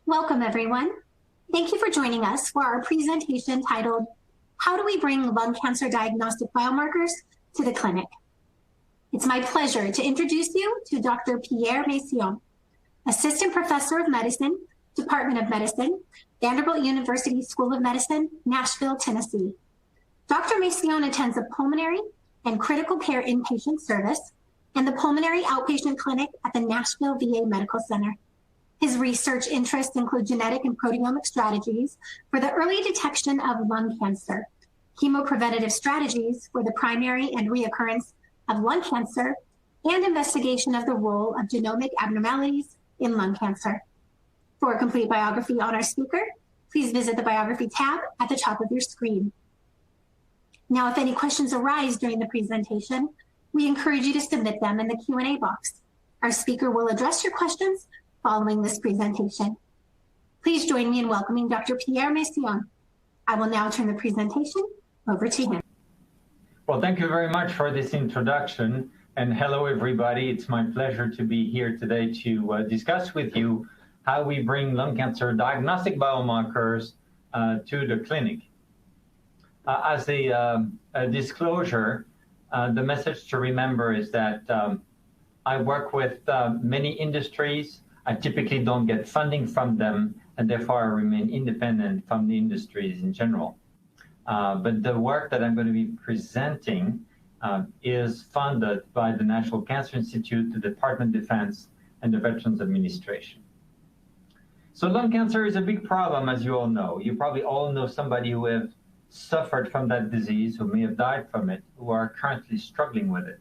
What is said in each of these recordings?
Welcome, everyone. Thank you for joining us for our presentation titled, How Do We Bring Lung Cancer Diagnostic Biomarkers to the Clinic? It's my pleasure to introduce you to Dr. Pierre Massion, Assistant Professor of Medicine, Department of Medicine, Vanderbilt University School of Medicine, Nashville, Tennessee. Dr. Massion attends a pulmonary and critical care inpatient service and the pulmonary outpatient clinic at the Nashville VA Medical Center. His research interests include genetic and proteomic strategies for the early detection of lung cancer, chemopreventative strategies for the primary and reoccurrence of lung cancer, and investigation of the role of genomic abnormalities in lung cancer. For a complete biography on our speaker, please visit the Biography tab at the top of your screen. Now, if any questions arise during the presentation, we encourage you to submit them in the Q&A box. Our speaker will address your questions following this presentation. Please join me in welcoming Dr. Pierre Massion. I will now turn the presentation over to him. Well, thank you very much for this introduction, and hello everybody. It's my pleasure to be here today to discuss with you how we bring lung cancer diagnostic biomarkers to the clinic. As a disclosure, the message to remember is that I work with many industries. I typically don't get funding from them, and therefore I remain independent from the industries in general. But the work that I'm going to be presenting is funded by the National Cancer Institute, the Department of Defense, and the Veterans Administration. So lung cancer is a big problem, as you all know. You probably all know somebody who have suffered from that disease, who may have died from it, who are currently struggling with it.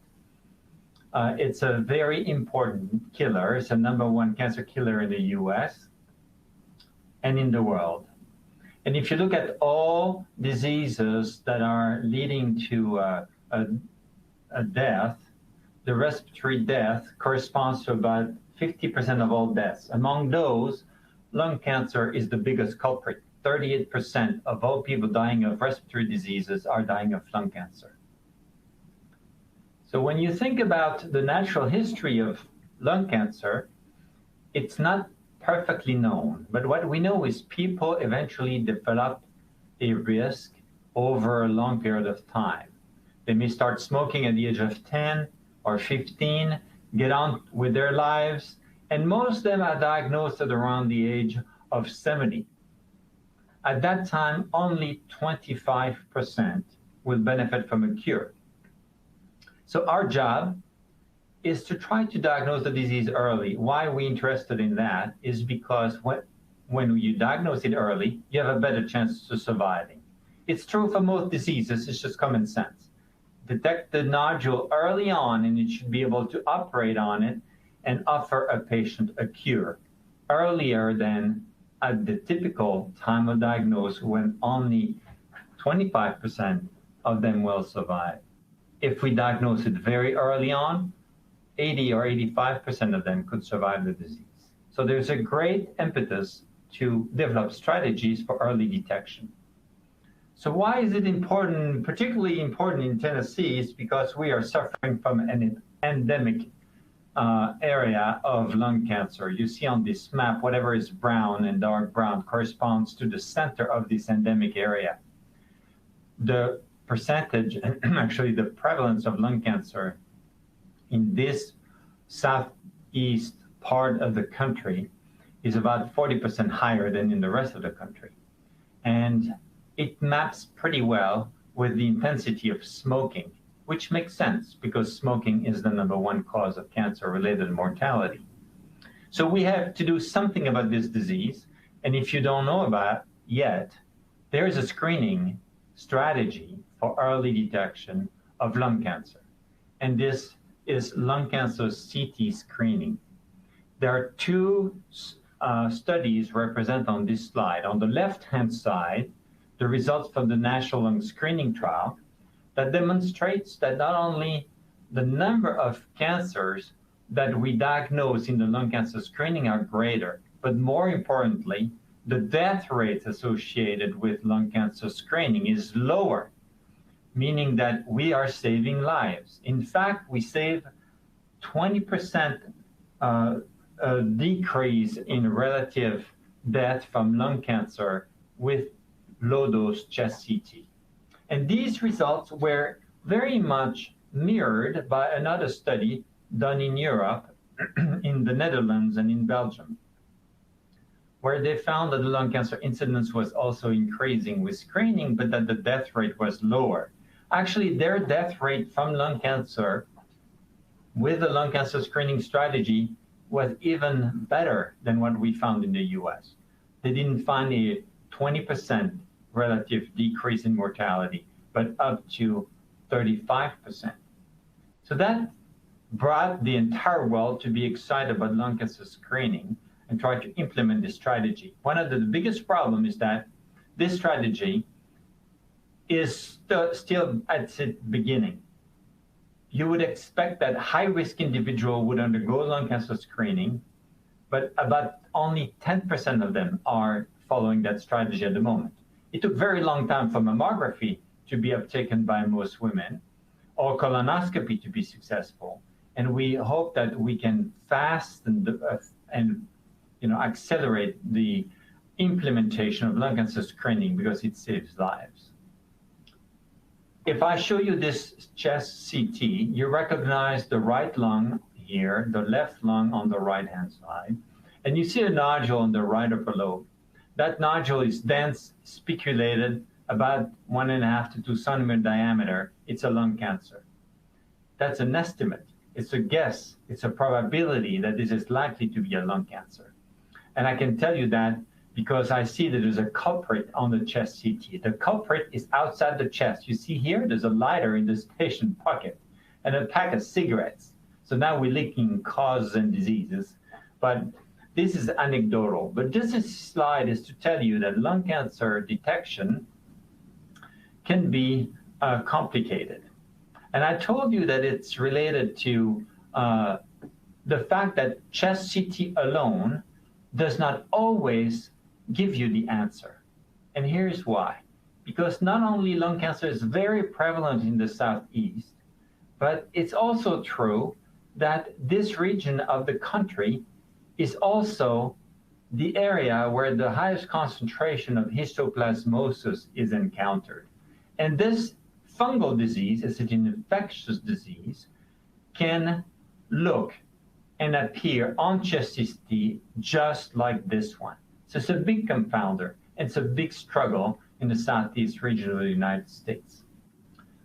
It's a very important killer. It's the #1 cancer killer in the US and in the world. And if you look at all diseases that are leading to a death, the respiratory death corresponds to about 50% of all deaths. Among those, lung cancer is the biggest culprit. 38% of all people dying of respiratory diseases are dying of lung cancer. So when you think about the natural history of lung cancer, it's not perfectly known, but what we know is people eventually develop a risk over a long period of time. They may start smoking at the age of 10 or 15, get on with their lives, and most of them are diagnosed at around the age of 70. At that time, only 25% will benefit from a cure. So our job is to try to diagnose the disease early. Why are we interested in that is because when you diagnose it early, you have a better chance of surviving. It's true for most diseases, it's just common sense. Detect the nodule early on and you should be able to operate on it and offer a patient a cure earlier than at the typical time of diagnosis when only 25% of them will survive. If we diagnose it very early on, 80 or 85% of them could survive the disease. So there's a great impetus to develop strategies for early detection. So why is it important, particularly important in Tennessee, is because we are suffering from an endemic area of lung cancer. You see on this map, whatever is brown and dark brown corresponds to the center of this endemic area. The percentage, and actually the prevalence of lung cancer in this southeast part of the country is about 40% higher than in the rest of the country. And it maps pretty well with the intensity of smoking, which makes sense because smoking is the #1 cause of cancer-related mortality. So we have to do something about this disease. And if you don't know about it yet, there is a screening strategy for early detection of lung cancer. And this is lung cancer CT screening. There are two studies represented on this slide. On the left-hand side, the results from the National Lung Screening Trial that demonstrates that not only the number of cancers that we diagnose in the lung cancer screening are greater, but more importantly, the death rate associated with lung cancer screening is lower, meaning that we are saving lives. In fact, we save 20% decrease in relative death from lung cancer with low-dose chest CT. And these results were very much mirrored by another study done in Europe, in the Netherlands and in Belgium, where they found that the lung cancer incidence was also increasing with screening, but that the death rate was lower. Actually, their death rate from lung cancer with the lung cancer screening strategy was even better than what we found in the US. They didn't find a 20% relative decrease in mortality, but up to 35%. So that brought the entire world to be excited about lung cancer screening and try to implement this strategy. One of the biggest problems is that this strategy is still at its beginning. You would expect that high-risk individual would undergo lung cancer screening, but about only 10% of them are following that strategy at the moment. It took very long time for mammography to be uptaken by most women, or colonoscopy to be successful. And we hope that we can and accelerate the implementation of lung cancer screening because it saves lives. If I show you this chest CT, you recognize the right lung here, the left lung on the right-hand side, and you see a nodule on the right upper lobe. That nodule is dense, spiculated, about 1.5 to 2 centimeter diameter. It's a lung cancer. That's an estimate. It's a guess. It's a probability that this is likely to be a lung cancer. And I can tell you that because I see that there's a culprit on the chest CT. The culprit is outside the chest. You see here, there's a lighter in this patient pocket and a pack of cigarettes. So now we're linking causes and diseases, but this is anecdotal. But this slide is to tell you that lung cancer detection can be complicated. And I told you that it's related to the fact that chest CT alone does not always give you the answer. And here's why. Because not only lung cancer is very prevalent in the Southeast, but it's also true that this region of the country is also the area where the highest concentration of histoplasmosis is encountered. And this fungal disease, as an infectious disease, can look and appear on chest CT just like this one. So it's a big confounder. It's a big struggle in the Southeast region of the United States.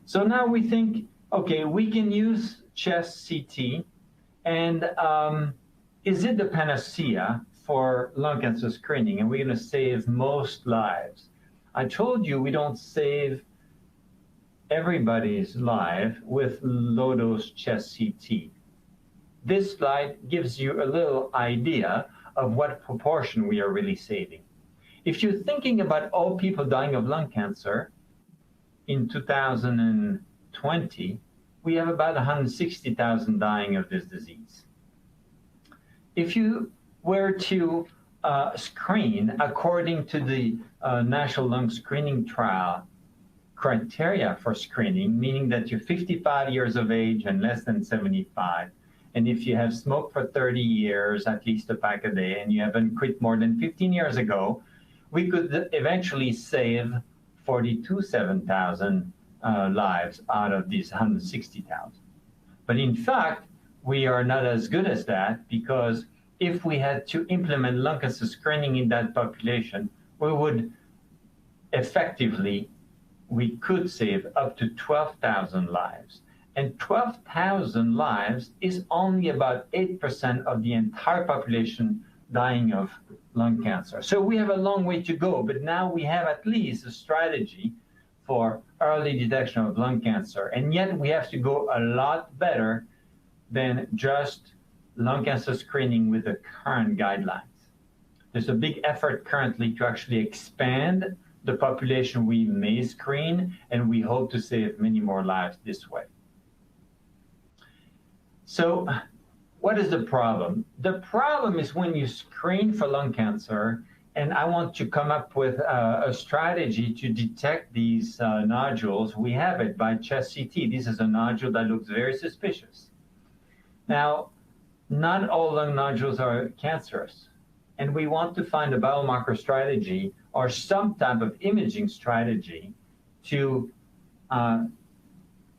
So now we think, okay, we can use chest CT, and is it the panacea for lung cancer screening? And we're going to save most lives. I told you we don't save everybody's life with low-dose chest CT. This slide gives you a little idea of what proportion we are really saving. If you're thinking about all people dying of lung cancer in 2020, we have about 160,000 dying of this disease. If you were to screen according to the National Lung Screening Trial criteria for screening, meaning that you're 55 years of age and less than 75, and if you have smoked for 30 years, at least a pack a day, and you haven't quit more than 15 years ago, we could eventually save 47,000 lives out of these 160,000. But in fact, we are not as good as that, because if we had to implement lung cancer screening in that population, we could save up to 12,000 lives. And 12,000 lives is only about 8% of the entire population dying of lung cancer. So we have a long way to go, but now we have at least a strategy for early detection of lung cancer. And yet we have to go a lot better than just lung cancer screening with the current guidelines. There's a big effort currently to actually expand the population we may screen, and we hope to save many more lives this way. So what is the problem? The problem is when you screen for lung cancer, and I want to come up with a strategy to detect these nodules. We have it by chest CT. This is a nodule that looks very suspicious. Now, not all lung nodules are cancerous. and we want to find a biomarker strategy or some type of imaging strategy to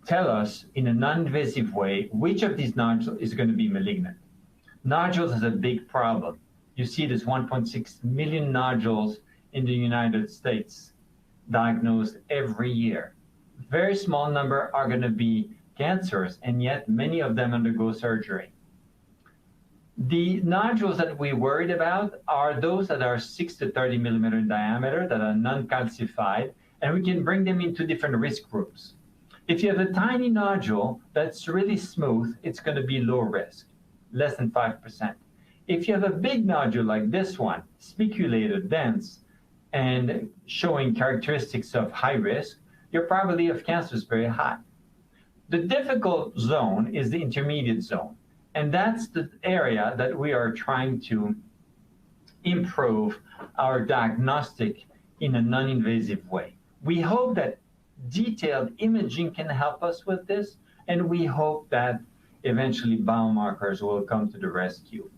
tell us in a non-invasive way which of these nodules is going to be malignant. Nodules is a big problem. You see there's 1.6 million nodules in the United States diagnosed every year. Very small number are going to be cancers, and yet many of them undergo surgery. The nodules that we worried about are those that are 6 to 30 millimeter in diameter, that are non-calcified, and we can bring them into different risk groups. If you have a tiny nodule that's really smooth, it's going to be low risk, less than 5%. If you have a big nodule like this one, spiculated, dense, and showing characteristics of high risk, your probability of cancer is very high. The difficult zone is the intermediate zone, and that's the area that we are trying to improve our diagnostic in a non-invasive way. We hope that detailed imaging can help us with this, and we hope that eventually biomarkers will come to the rescue.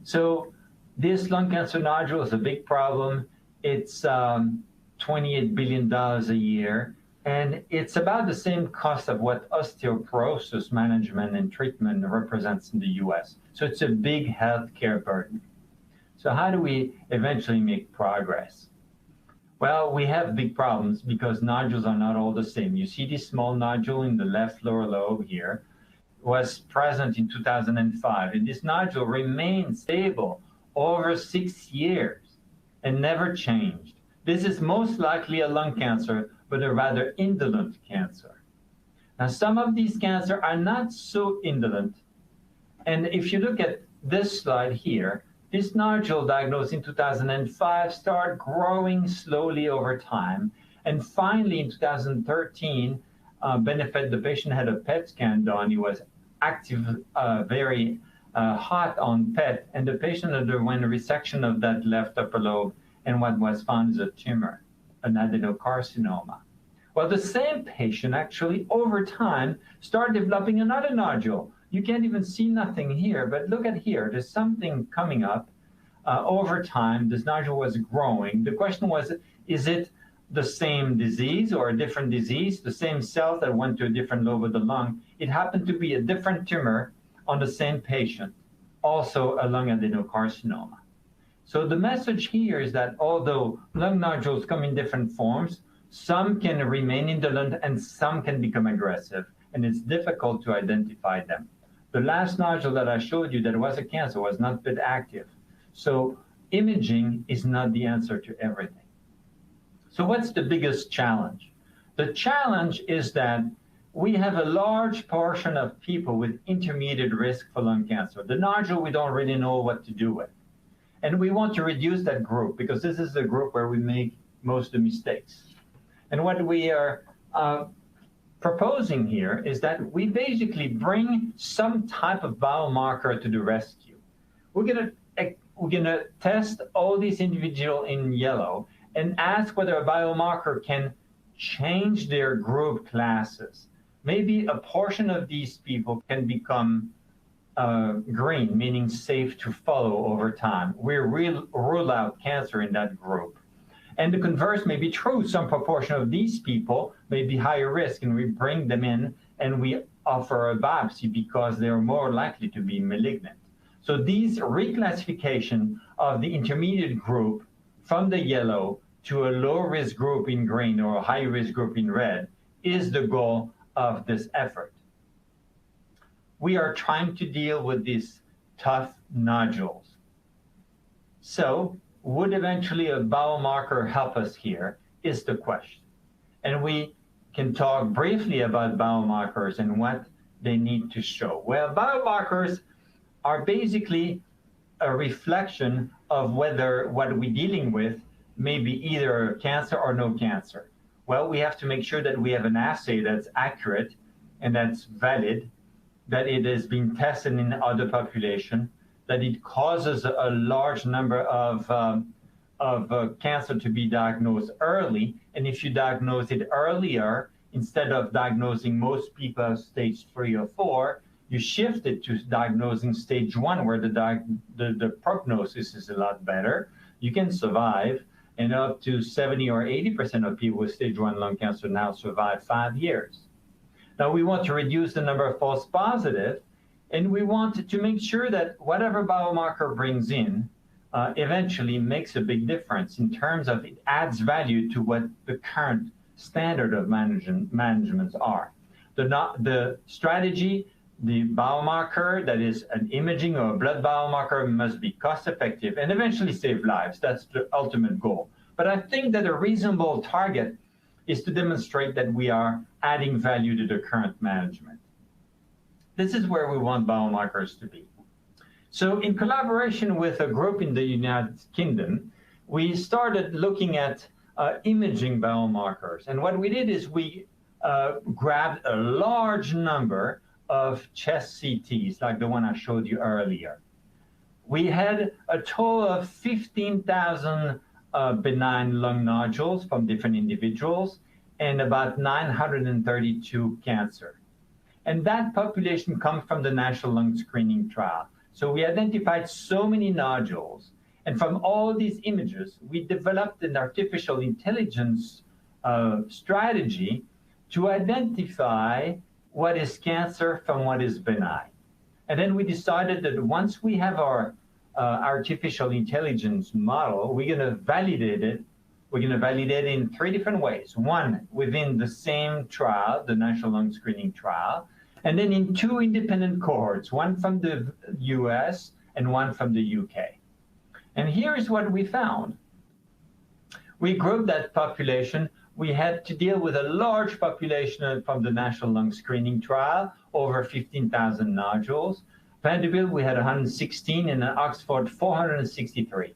So this lung cancer nodule is a big problem. It's $28 billion a year, and it's about the same cost of what osteoporosis management and treatment represents in the US. So it's a big healthcare burden. So how do we eventually make progress? Well, we have big problems because nodules are not all the same. You see this small nodule in the left lower lobe here was present in 2005, and this nodule remained stable over 6 years and never changed. This is most likely a lung cancer, but a rather indolent cancer. Now, some of these cancers are not so indolent. And if you look at this slide here, this nodule diagnosed in 2005 started growing slowly over time. And finally, in 2013, the patient had a PET scan done. He was active, very hot on PET, and the patient underwent a resection of that left upper lobe, and what was found is a tumor, an adenocarcinoma. Well, the same patient actually, over time, started developing another nodule. You can't even see nothing here, but look at here. There's something coming up. Over time, this nodule was growing. The question was, is it the same disease or a different disease, the same cells that went to a different lobe of the lung? It happened to be a different tumor on the same patient, also a lung adenocarcinoma. So the message here is that although lung nodules come in different forms, some can remain indolent and some can become aggressive, and it's difficult to identify them. The last nodule that I showed you that was a cancer was not PET active. So imaging is not the answer to everything. So what's the biggest challenge? The challenge is that we have a large portion of people with intermediate risk for lung cancer. The nodule, we don't really know what to do with. And we want to reduce that group because this is the group where we make most of the mistakes. And what we are proposing here is that we basically bring some type of biomarker to the rescue. We're gonna test all these individuals in yellow and ask whether a biomarker can change their group classes. Maybe a portion of these people can become green, meaning safe to follow over time. We rule out cancer in that group. And the converse may be true. Some proportion of these people may be higher risk, and we bring them in and we offer a biopsy because they're more likely to be malignant. So these reclassification of the intermediate group from the yellow to a low-risk group in green or a high-risk group in red is the goal of this effort. We are trying to deal with these tough nodules. So would eventually a biomarker help us here is the question. And we can talk briefly about biomarkers and what they need to show. Well, biomarkers are basically a reflection of whether what we're dealing with may be either cancer or no cancer. Well, we have to make sure that we have an assay that's accurate and that's valid, that it has been tested in other population, that it causes a large number of cancer to be diagnosed early. And if you diagnose it earlier, instead of diagnosing most people stage 3 or 4, you shift it to diagnosing stage 1, where the prognosis is a lot better. You can survive, and up to 70 or 80% of people with stage 1 lung cancer now survive 5 years. Now, we want to reduce the number of false positives, and we want to make sure that whatever biomarker brings in eventually makes a big difference in terms of it adds value to what the current standard of managements are. The strategy, the biomarker that is an imaging or a blood biomarker must be cost effective and eventually save lives. That's the ultimate goal. But I think that a reasonable target is to demonstrate that we are adding value to the current management. This is where we want biomarkers to be. So in collaboration with a group in the United Kingdom, we started looking at imaging biomarkers. And what we did is we grabbed a large number of chest CTs, like the one I showed you earlier. We had a total of 15,000 benign lung nodules from different individuals and about 932 cancer. And that population comes from the National Lung Screening Trial. So we identified so many nodules. And from all these images, we developed an artificial intelligence strategy to identify what is cancer from what is benign. And then we decided that once we have our artificial intelligence model, we're going to validate it. We're going to validate it in 3 different ways. One, within the same trial, the National Lung Screening Trial, and then in 2 independent cohorts, one from the US and one from the UK. And here is what we found. We grouped that population. We had to deal with a large population from the National Lung Screening Trial, over 15,000 nodules. Vanderbilt, we had 116, and in Oxford, 463.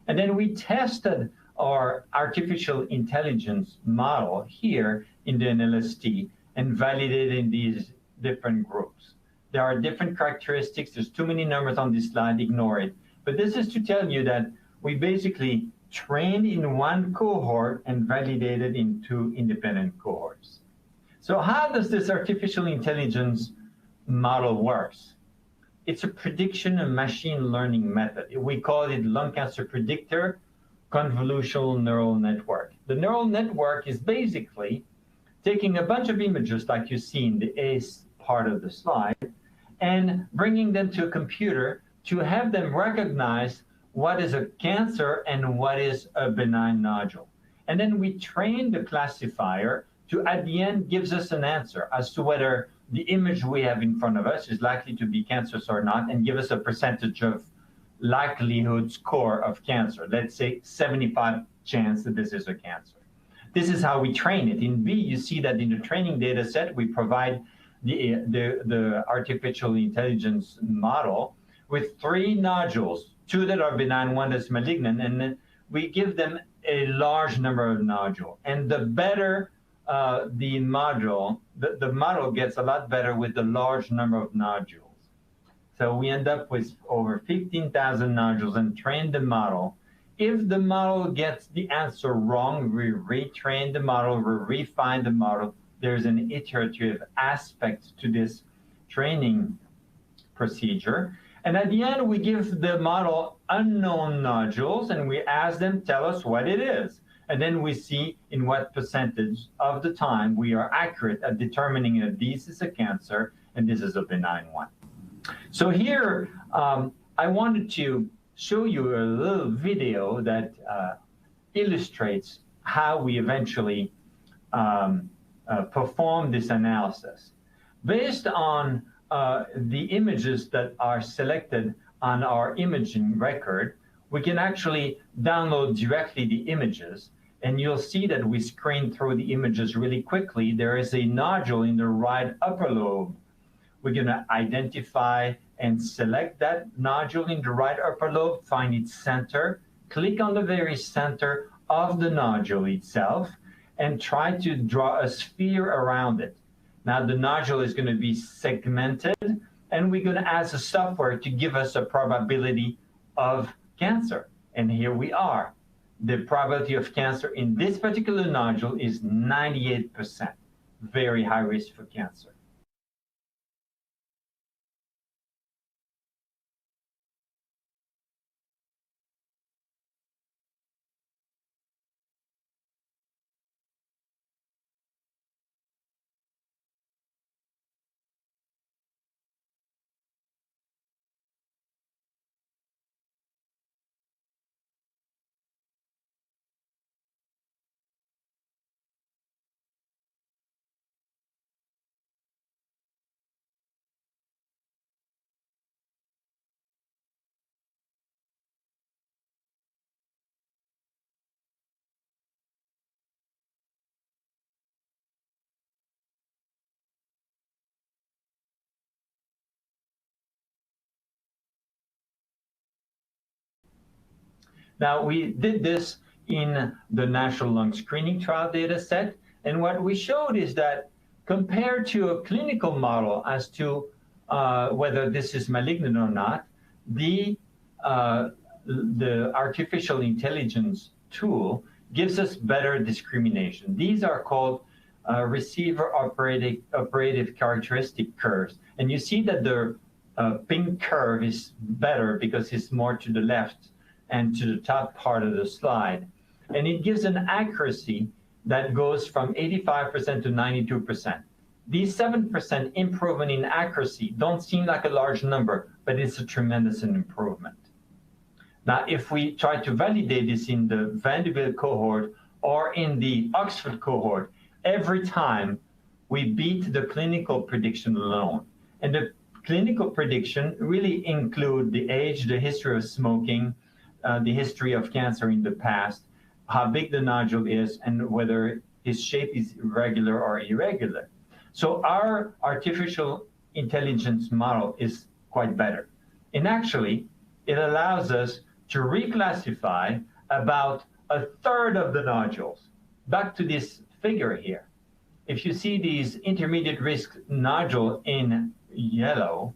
And then we tested our artificial intelligence model here in the NLST and validated in these different groups. There are different characteristics. There's too many numbers on this slide, ignore it. But this is to tell you that we basically trained in 1 cohort and validated in 2 independent cohorts. So how does this artificial intelligence model works? It's a prediction and machine learning method. We call it lung cancer predictor convolutional neural network. The neural network is basically taking a bunch of images like you see in the A part of the slide and bringing them to a computer to have them recognize what is a cancer and what is a benign nodule. And then we train the classifier to, at the end, gives us an answer as to whether the image we have in front of us is likely to be cancerous or not, and give us a percentage of likelihood score of cancer. Let's say 75 chance that this is a cancer. This is how we train it. In B, you see that in the training data set, we provide the artificial intelligence model with 3 nodules, 2 that are benign, 1 that's malignant, and then we give them a large number of nodules. And the better the model, the model gets a lot better with the large number of nodules. So we end up with over 15,000 nodules and train the model. If the model gets the answer wrong, we retrain the model, we refine the model. There's an iterative aspect to this training procedure. And at the end, we give the model unknown nodules and we ask them, tell us what it is. And then we see in what percentage of the time we are accurate at determining that this is a cancer and this is a benign one. So here, I wanted to show you a little video that illustrates how we eventually perform this analysis. Based on the images that are selected on our imaging record, we can actually download directly the images, and you'll see that we screen through the images really quickly. There is a nodule in the right upper lobe. We're going to identify and select that nodule in the right upper lobe, find its center, click on the very center of the nodule itself, and try to draw a sphere around it. Now the nodule is going to be segmented, and we're going to ask the software to give us a probability of cancer. And here we are. The probability of cancer in this particular nodule is 98%, very high risk for cancer. Now, we did this in the National Lung Screening Trial data set, and what we showed is that compared to a clinical model as to whether this is malignant or not, the artificial intelligence tool gives us better discrimination. These are called receiver operative characteristic curves. And you see that the pink curve is better because it's more to the left and to the top part of the slide. And it gives an accuracy that goes from 85% to 92%. These 7% improvement in accuracy don't seem like a large number, but it's a tremendous improvement. Now, if we try to validate this in the Vanderbilt cohort or in the Oxford cohort, every time we beat the clinical prediction alone. And the clinical prediction really include the age, the history of smoking, the history of cancer in the past, how big the nodule is, and whether his shape is irregular or irregular. So our artificial intelligence model is quite better. And actually, it allows us to reclassify about a third of the nodules. Back to this figure here. If you see these intermediate risk nodule in yellow,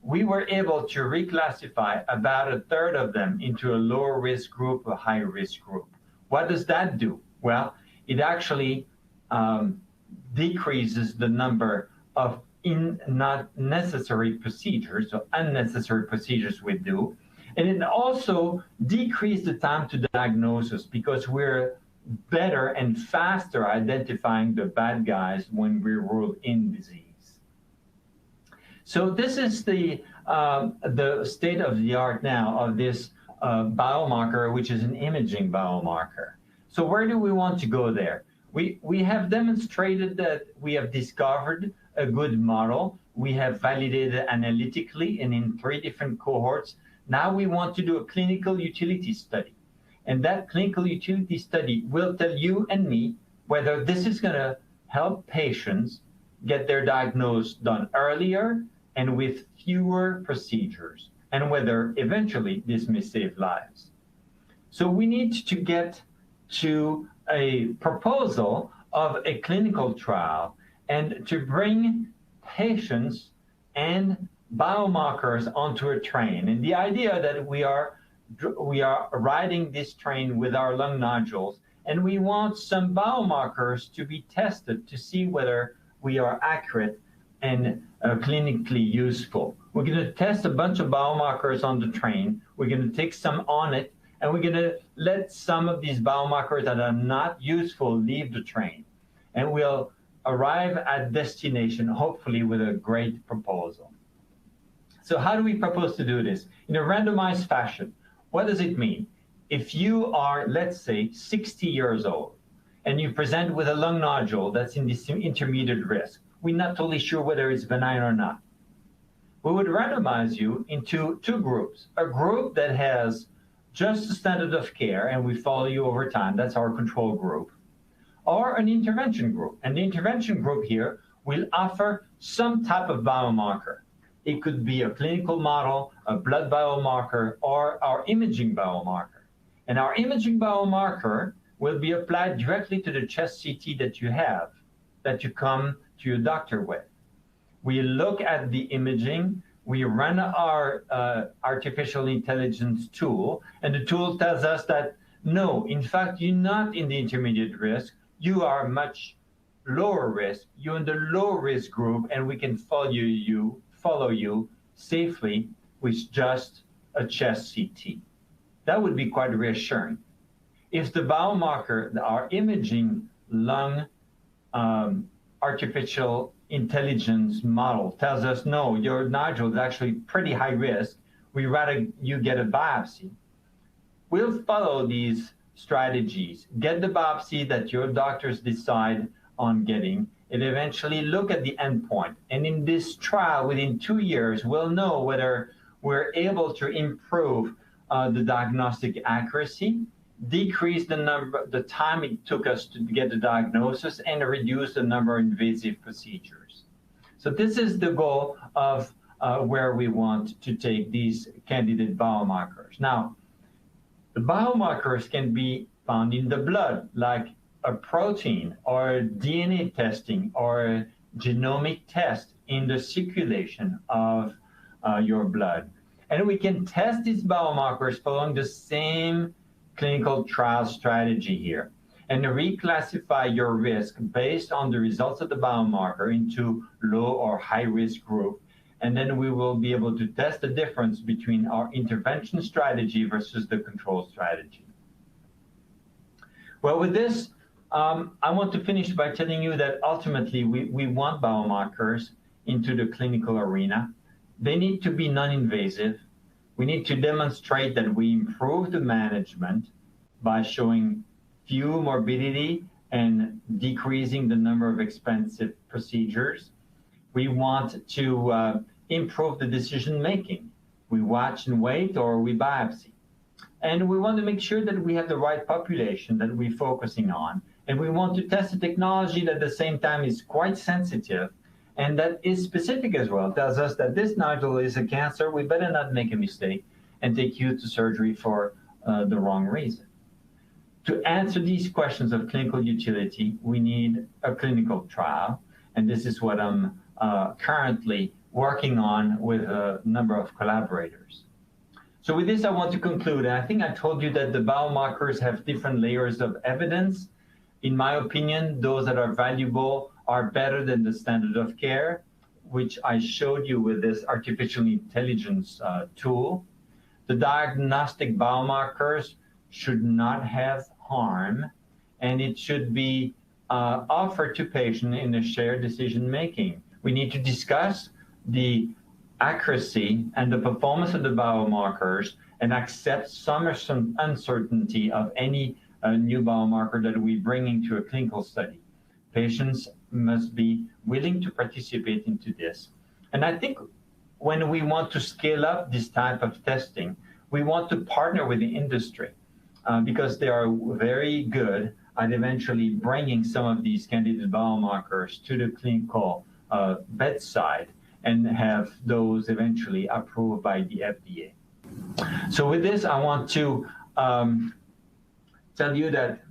we were able to reclassify about a third of them into a lower risk group, a high risk group. What does that do? Well, it actually decreases the number of not necessary procedures, so unnecessary procedures we do. And it also decreases the time to diagnosis because we're better and faster identifying the bad guys when we rule in disease. So this is the state of the art now of this biomarker, which is an imaging biomarker. So where do we want to go there? We have demonstrated that we have discovered a good model. We have validated analytically and in 3 different cohorts. Now we want to do a clinical utility study. And that clinical utility study will tell you and me whether this is going to help patients get their diagnosis done earlier and with fewer procedures, and whether eventually this may save lives. So we need to get to a proposal of a clinical trial and to bring patients and biomarkers onto a train. And the idea that we are riding this train with our lung nodules, and we want some biomarkers to be tested to see whether we are accurate and clinically useful. We're going to test a bunch of biomarkers on the train. We're going to take some on it, and we're going to let some of these biomarkers that are not useful leave the train. And we'll arrive at destination, hopefully with a great proposal. So how do we propose to do this? In a randomized fashion. What does it mean? If you are, let's say, 60 years old, and you present with a lung nodule that's in this intermediate risk, we're not totally sure whether it's benign or not. We would randomize you into 2 groups. A group that has just the standard of care, and we follow you over time. That's our control group. Or an intervention group. And the intervention group here will offer some type of biomarker. It could be a clinical model, a blood biomarker, or our imaging biomarker. And our imaging biomarker will be applied directly to the chest CT that you have, that you come to your doctor with. We look at the imaging, we run our artificial intelligence tool, and the tool tells us that, no, in fact, you're not in the intermediate risk, you are much lower risk, you're in the low risk group, and we can follow you safely with just a chest CT. That would be quite reassuring. If the biomarker, our imaging lung artificial intelligence model tells us, no, your nodule is actually pretty high risk, we'd rather you get a biopsy. We'll follow these strategies, get the biopsy that your doctors decide on getting, and eventually look at the endpoint. And in this trial, within 2 years, we'll know whether we're able to improve the diagnostic accuracy, decrease the time it took us to get the diagnosis, and reduce the number of invasive procedures. So this is the goal of where we want to take these candidate biomarkers. Now, The biomarkers can be found in the blood, like a protein or DNA testing or a genomic test in the circulation of your blood. And we can test these biomarkers following the same clinical trial strategy here and reclassify your risk based on the results of the biomarker into low or high risk group. And then we will be able to test the difference between our intervention strategy versus the control strategy. Well, with this, I want to finish by telling you that ultimately we want biomarkers into the clinical arena. They need to be non-invasive. We need to demonstrate that we improve the management by showing few morbidity and decreasing the number of expensive procedures. We want to improve the decision making. We watch and wait or we biopsy. And we want to make sure that we have the right population that we're focusing on. And we want to test a technology that at the same time is quite sensitive and that is specific as well. It tells us that this nodule is a cancer. We better not make a mistake and take you to surgery for the wrong reason. To answer these questions of clinical utility, we need a clinical trial. And this is what I'm currently working on with a number of collaborators. So with this, I want to conclude. And I think I told you that the biomarkers have different layers of evidence. In my opinion, those that are valuable are better than the standard of care, which I showed you with this artificial intelligence tool. The diagnostic biomarkers should not have harm, and it should be offered to patients in a shared decision making. We need to discuss the accuracy and the performance of the biomarkers and accept some uncertainty of any new biomarker that we bring into a clinical study. Patients must be willing to participate into this. And I think when we want to scale up this type of testing, we want to partner with the industry because they are very good at eventually bringing some of these candidate biomarkers to the clinical bedside and have those eventually approved by the FDA. So with this, I want to tell you that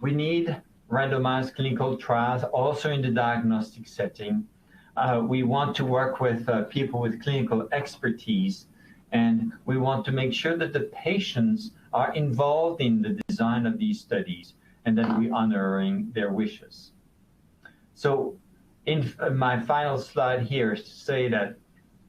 we need randomized clinical trials also in the diagnostic setting. We want to work with people with clinical expertise, and we want to make sure that the patients are involved in the design of these studies and that we're honoring their wishes. So in my final slide here is to say that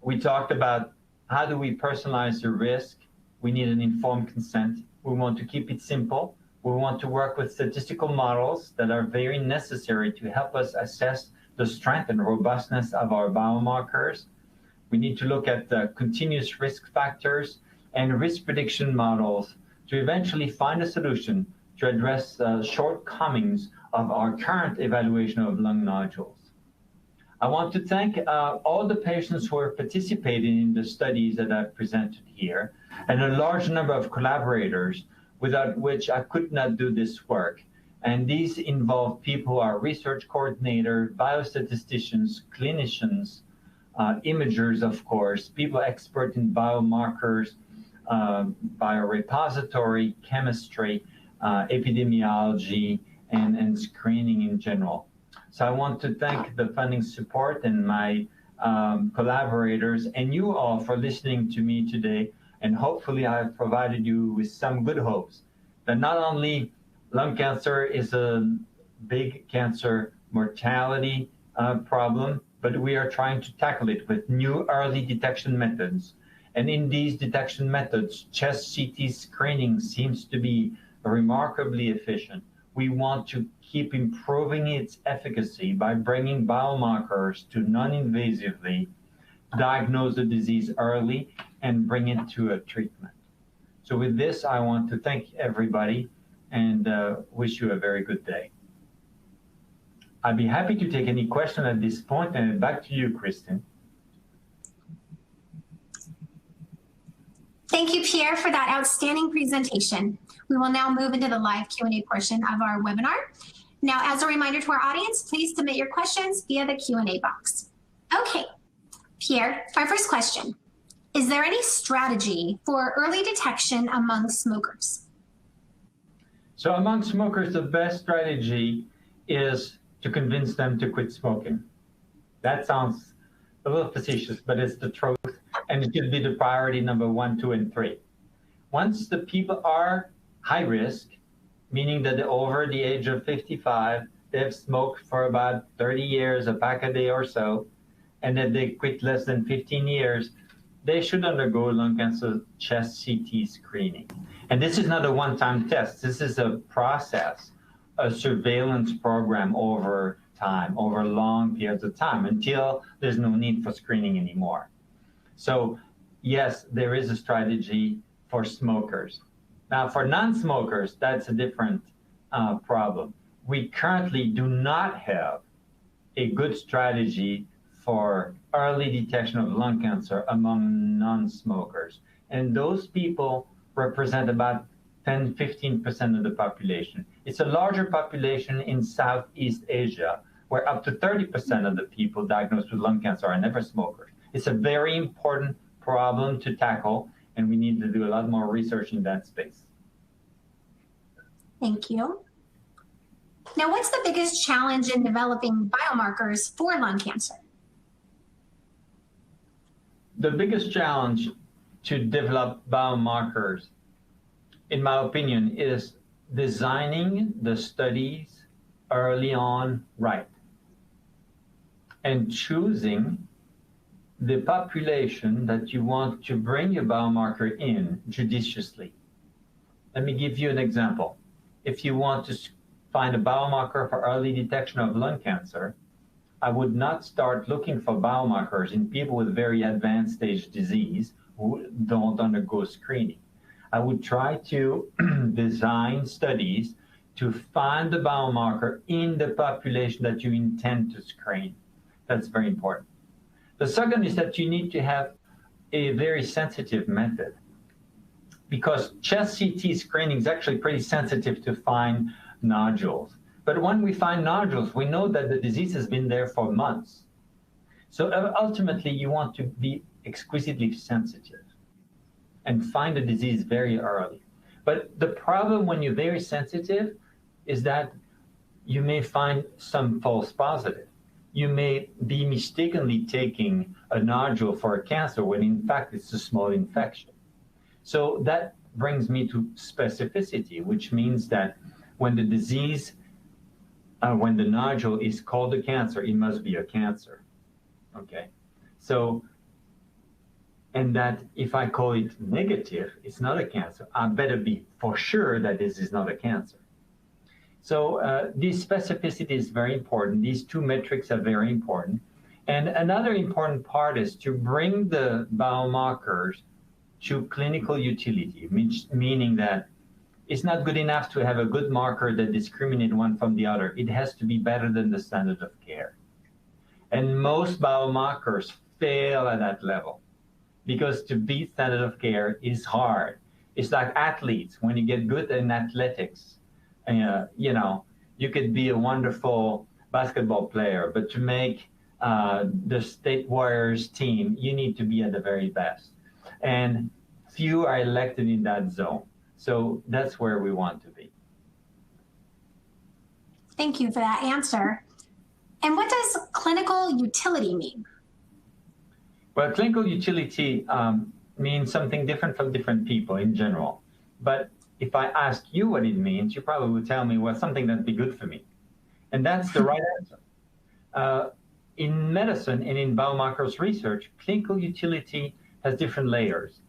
we talked about how do we personalize the risk. We need an informed consent. We want to keep it simple. We want to work with statistical models that are very necessary to help us assess the strength and robustness of our biomarkers. We need to look at the continuous risk factors and risk prediction models to eventually find a solution to address the shortcomings of our current evaluation of lung nodules. I want to thank all the patients who are participating in the studies that I've presented here, and a large number of collaborators without which I could not do this work. And these involve people who are research coordinators, biostatisticians, clinicians, imagers, of course, people expert in biomarkers, biorepository, chemistry, epidemiology, and screening in general. So I want to thank the funding support and my collaborators and you all for listening to me today. And hopefully I have provided you with some good hopes that not only lung cancer is a big cancer mortality problem, but we are trying to tackle it with new early detection methods. And in these detection methods, chest CT screening seems to be remarkably efficient. We want to keep improving its efficacy by bringing biomarkers to non-invasively diagnose the disease early and bring it to a treatment. So with this, I want to thank everybody and wish you a very good day. I'd be happy to take any question at this point, and back to you, Kristen. Thank you, Pierre, for that outstanding presentation. We will now move into the live Q&A portion of our webinar. Now, as a reminder to our audience, please submit your questions via the Q&A box. Okay, Pierre, our first question. Is there any strategy for early detection among smokers? So among smokers, the best strategy is to convince them to quit smoking. That sounds a little facetious, but it's the truth, and it should be the priority number 1, 2, and 3. Once the people are high risk, meaning that they're over the age of 55, they've smoked for about 30 years, a pack a day or so, and then they quit less than 15 years, they should undergo lung cancer chest CT screening. And this is not a one-time test. This is a process, a surveillance program over time, over long periods of time, until there's no need for screening anymore. So yes, there is a strategy for smokers. Now, for non-smokers, that's a different problem. We currently do not have a good strategy for early detection of lung cancer among non-smokers. And those people represent about 10–15% of the population. It's a larger population in Southeast Asia, where up to 30% of the people diagnosed with lung cancer are never smokers. It's a very important problem to tackle, and we need to do a lot more research in that space. Thank you. Now, what's the biggest challenge in developing biomarkers for lung cancer? The biggest challenge to develop biomarkers, in my opinion, is designing the studies early on right and choosing the population that you want to bring your biomarker in judiciously. Let me give you an example. If you want to find a biomarker for early detection of lung cancer, I would not start looking for biomarkers in people with very advanced stage disease who don't undergo screening. I would try to design studies to find the biomarker in the population that you intend to screen. That's very important. The second is that you need to have a very sensitive method, because chest CT screening is actually pretty sensitive to find nodules. But when we find nodules, we know that the disease has been there for months. So ultimately, you want to be exquisitely sensitive and find the disease very early. But the problem when you're very sensitive is that you may find some false positive. You may be mistakenly taking a nodule for a cancer when in fact it's a small infection. So that brings me to specificity, which means that when the disease, when the nodule is called a cancer, it must be a cancer, okay? So, and that if I call it negative, it's not a cancer. I better be for sure that this is not a cancer. So this specificity is very important. These two metrics are very important. And another important part is to bring the biomarkers to clinical utility, meaning that it's not good enough to have a good marker that discriminates one from the other. It has to be better than the standard of care. And most biomarkers fail at that level because to beat standard of care is hard. It's like athletes. When you get good in athletics, you know, you could be a wonderful basketball player, but to make the State Warriors team, you need to be at the very best. And few are elected in that zone. So that's where we want to be. Thank you for that answer. And what does clinical utility mean? Well, clinical utility means something different from different people in general. But if I ask you what it means, you probably would tell me, well, something that'd be good for me. And that's the right answer. In medicine and in biomarkers research, clinical utility has different layers.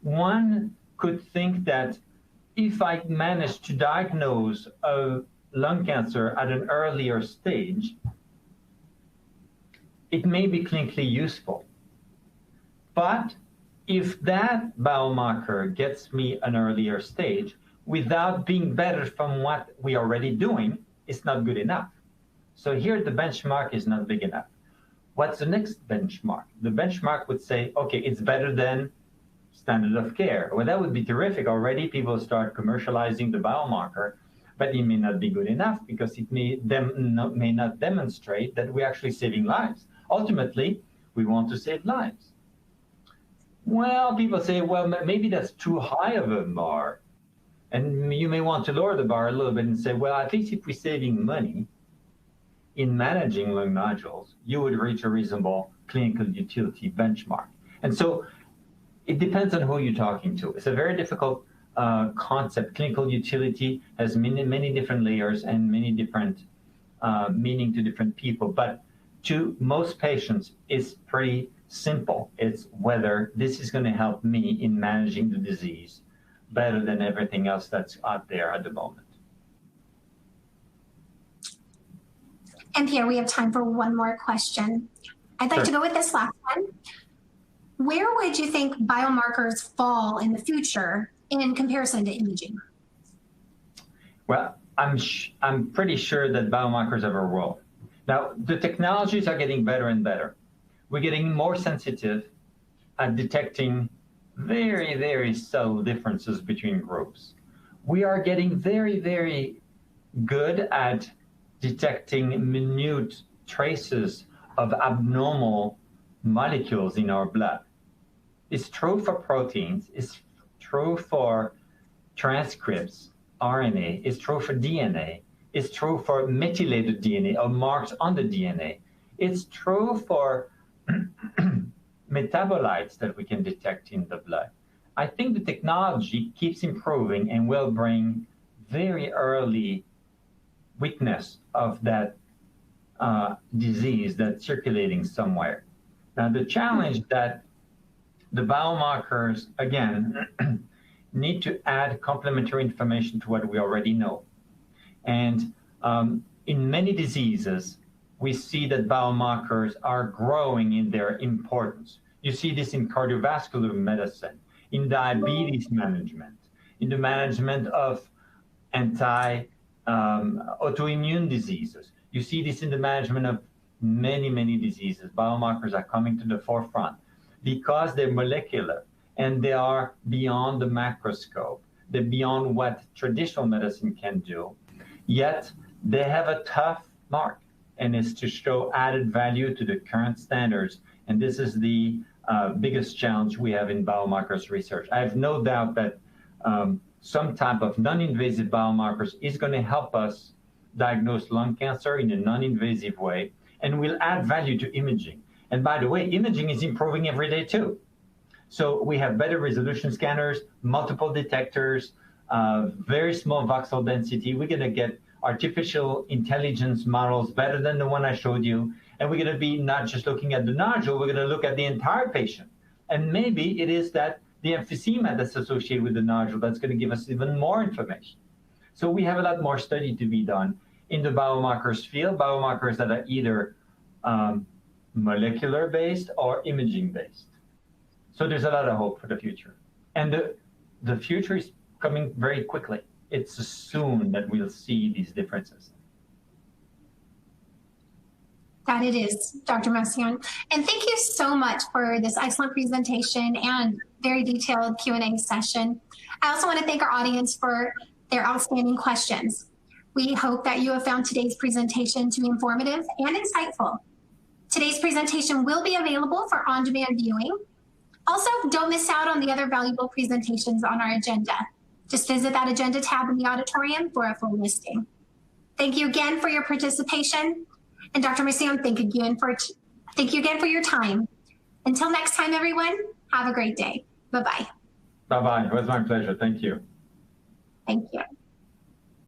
One could think that if I manage to diagnose a lung cancer at an earlier stage, it may be clinically useful. But if that biomarker gets me an earlier stage without being better from what we're already doing, it's not good enough. So here the benchmark is not big enough. What's the next benchmark? The benchmark would say, okay, it's better than standard of care. Well, that would be terrific. Already people start commercializing the biomarker, but it may not be good enough because it may not demonstrate that we're actually saving lives. Ultimately, we want to save lives. Well, people say, well, maybe that's too high of a bar. And you may want to lower the bar a little bit and say, well, at least if we're saving money in managing lung nodules, you would reach a reasonable clinical utility benchmark. And so it depends on who you're talking to. It's a very difficult concept. Clinical utility has many different layers and many different meaning to different people. But to most patients, it's pretty simple. It's whether this is going to help me in managing the disease better than everything else that's out there at the moment. And Pierre, we have time for one more question. I'd like to go with this last one. Where would you think biomarkers fall in the future in comparison to imaging? Well, I'm pretty sure that biomarkers have a role. Now, the technologies are getting better and better. We're getting more sensitive at detecting very subtle differences between groups. We are getting very good at detecting minute traces of abnormal molecules in our blood. It's true for proteins, it's true for transcripts, RNA, it's true for DNA, it's true for methylated DNA or marks on the DNA. It's true for metabolites that we can detect in the blood. I think the technology keeps improving and will bring very early witness of that disease that's circulating somewhere. Now, the challenge that the biomarkers, again, need to add complementary information to what we already know. And in many diseases, we see that biomarkers are growing in their importance. You see this in cardiovascular medicine, in diabetes management, in the management of autoimmune diseases. You see this in the management of many diseases. Biomarkers are coming to the forefront because they're molecular and they are beyond the macroscope. They're beyond what traditional medicine can do. Yet they have a tough mark, and it's to show added value to the current standards. And this is the biggest challenge we have in biomarkers research. I have no doubt that some type of non-invasive biomarkers is going to help us diagnose lung cancer in a non-invasive way, and will add value to imaging. And by the way, imaging is improving every day too. So we have better resolution scanners, multiple detectors, very small voxel density. We're going to get artificial intelligence models better than the one I showed you. And we're going to be not just looking at the nodule, we're going to look at the entire patient. And maybe it is that the emphysema that's associated with the nodule that's going to give us even more information. So we have a lot more study to be done in the biomarkers field, biomarkers that are either molecular-based or imaging-based. So there's a lot of hope for the future. And the future is coming very quickly. It's soon that we'll see these differences. That it is, Dr. Massion. And thank you so much for this excellent presentation and very detailed Q&A session. I also want to thank our audience for their outstanding questions. We hope that you have found today's presentation to be informative and insightful. Today's presentation will be available for on-demand viewing. Also, don't miss out on the other valuable presentations on our agenda. Just visit that agenda tab in the auditorium for a full listing. Thank you again for your participation. And Dr. Massion, thank you again for your time. Until next time, everyone, have a great day. Bye-bye. Bye-bye. It was my pleasure. Thank you. Thank you.